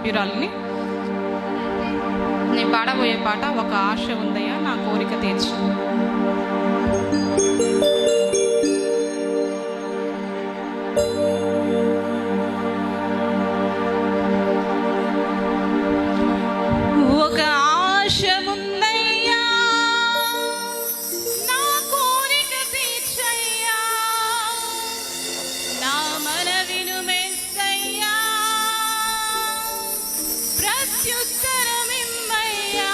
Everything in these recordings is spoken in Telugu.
సభ్యురాలిని. నేను పాడబోయే పాట ఒక ఆశ ఉందయ్యా నా కోరిక తీర్చు. ఒక ఆశ ఉందయ్యా నా కోరిక తీర్చయ్యా, నా మనవిను మెస్సయ్యా, ప్రత్యుత్తరమిమ్మయ్యా.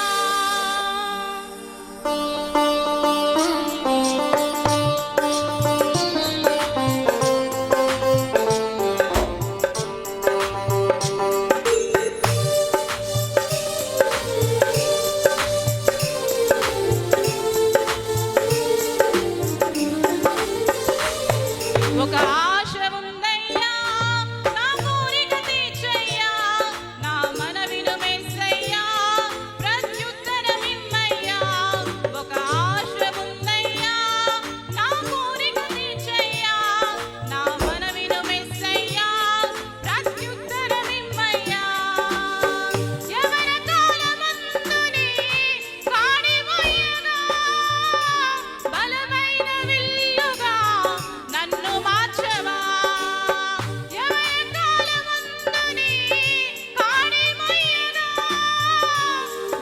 ఒక ఆశ ఉందయ్యా నా కోరిక తీర్చయ్యా, నా మనవిను మెస్సయ్యా, ప్రత్యుత్తరమిమ్మయ్యా. ఒక ఆశ ఉందయ్యా నా కోరిక తీర్చయ్యా, నా మనవిను మెస్సయ్యా, ప్రత్యుత్తరమిమ్మయ్యా. యవన కాలమందుని కాడిమోయగా బలమైన విల్లుగా నన్ను మార్చవా. యవన కాలమందుని కాడిమోయగా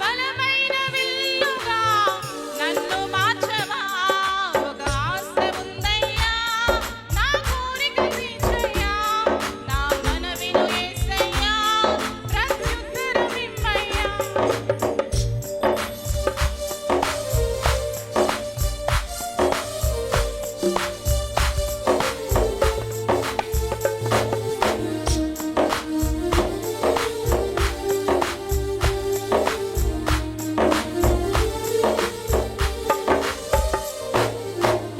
బలమైన విల్లుగా నన్ను మార్చవా. ఒక ఆశ ఉందయ్యా నా కోరిక తీర్చయ్యా, నా మనవిను యేసయ్యా, ప్రత్యుత్తరమిమ్మయ్యా.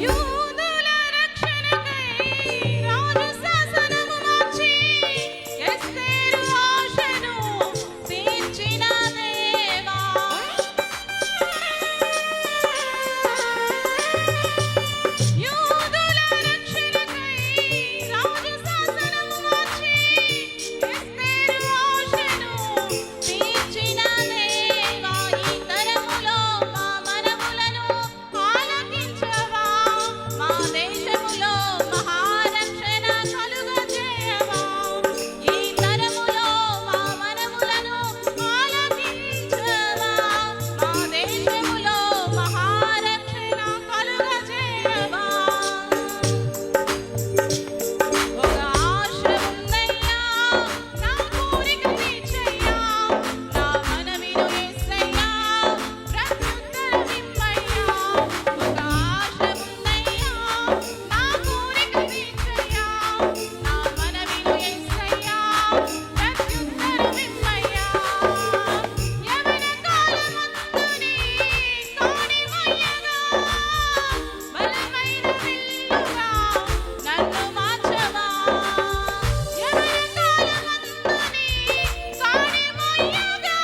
యూదుల రక్షణకై రాజు శాసనము మార్చి ఎస్తేరు ఆశను తీర్చిన దేవా. యూదుల రక్షణకై రాజు శాసనము మార్చి ఎస్తేరు ఆశను తీర్చిన దేవా. ఈ తరములో మా మనవులను ఆలకించవా, మా దేశములో మహారక్షణ కలుగజేయవా. ఈ తరములో మా మనవులను ఆలకించవా, మా దేశములో మహారక్షణ కలుగజేయవా. ఒక ఆశ ఉందయ్యా నా కోరిక తీర్చయ్యా, నా మనవిను యేసయ్యా, ప్రత్యుత్తరమిమ్మయ్యా. ఒక ఆశ ఉందయ్యా నా కోరిక తీర్చయ్యా, నా మనవిను యేసయ్యా, ప్రత్యుత్తరమిమ్మయ్యా. యవన కాలమందుని కాడిమోయగా బలమైన విల్లుగా నన్ను మార్చవా. యవన కాలమందుని కాడిమోయగా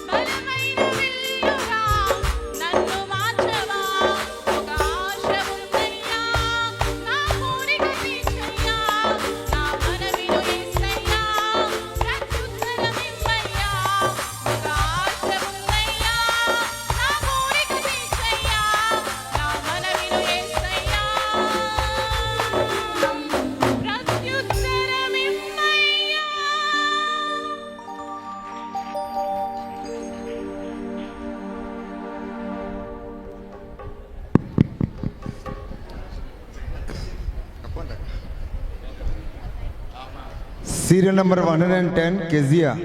బలమైన విల్లుగా నన్ను మార్చవా. ఒక ఆశ ఉందయ్యా నా కోరిక తీర్చయ్యా, నా మనవిను యేసయ్యా, ప్రత్యుత్తరమిమ్మయ్యా. ఒక ఆశ ఉందయ్యా నా కోరిక తీర్చయ్యా, నా మనవిను యేసయ్యా, ప్రత్యుత్తరమిమ్మయ్యా. Serial number 110, Kezia.